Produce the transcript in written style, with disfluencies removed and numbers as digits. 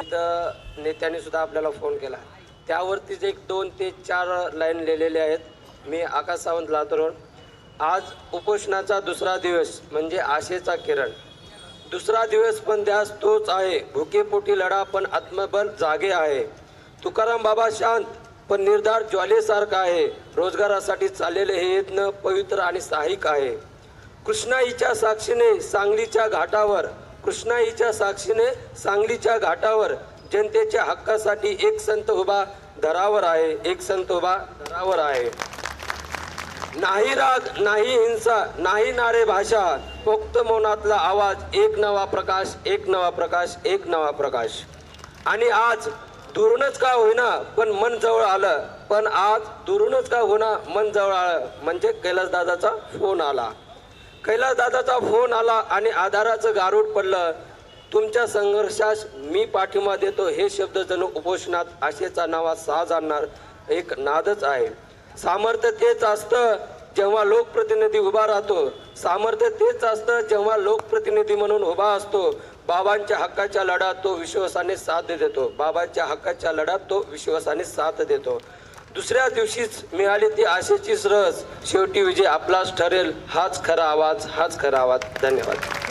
तर नेत्यांनी सुद्धा आपल्याला फोन केला, त्यावरतीच एक 2 ते 4 लाईन लिहिलेले आहेत. मी आकाश सावंत लातूरहून. आज उपोषणाचा दुसरा दिवस म्हणजे आशेचा किरण. दुसरा दिवस पण ध्यास तोच आहे, भुकेपोटी लढा पण आत्मबल जागे आहे. तुकाराम बाबा शांत पण निर्धार ज्वालेसारखा आहे. रोजगारासाठी चाललेले हे यत्न पवित्र आणि साहिक आहे. कृष्णाईच्या साक्षीने सांगलीच्या घाटावर, कृष्णाईच्या साक्षीने सांगलीच्या घाटावर जनतेच्या हक्कासाठी एक संत उभा धरावर आहे, एक संत उभा धरावर आहे. नाही राग, नाही हिंसा, नाही नारे भाषा, पोक्त मौनातला आवाज, एक नवा प्रकाश, एक नवा प्रकाश, एक नवा प्रकाश. आणि आज दुरूनच का होईना पण मन जवळ आलं, पण आज दुरूनच का होईना मन जवळ आलं म्हणजे कैलासदादाचा फोन आला. कैलासदादाचा फोन आला आणि आधाराचं गारूड पडलं. तुमच्या संघर्षास मी पाठिंबा देतो हे शब्द जणू उपोषणात आशेचा नावा साज आणणार एक नादच आहे. सामर्थ्य तेच असतं जेव्हा लोकप्रतिनिधी उभा राहतो. सामर्थ्य तेच असतं जेव्हा लोकप्रतिनिधी म्हणून उभा असतो. बाबांच्या हक्काच्या लढ्यात तो विश्वासाने साथ देतो. बाबांच्या हक्काच्या लढ्यात तो विश्वासाने साथ देतो. दुसऱ्या दिवशीच मिळाली ती आशेची रस. शेवटी विजय आपलाच ठरेल. हाच खरा आवाज, हाच खरा आवाज. धन्यवाद.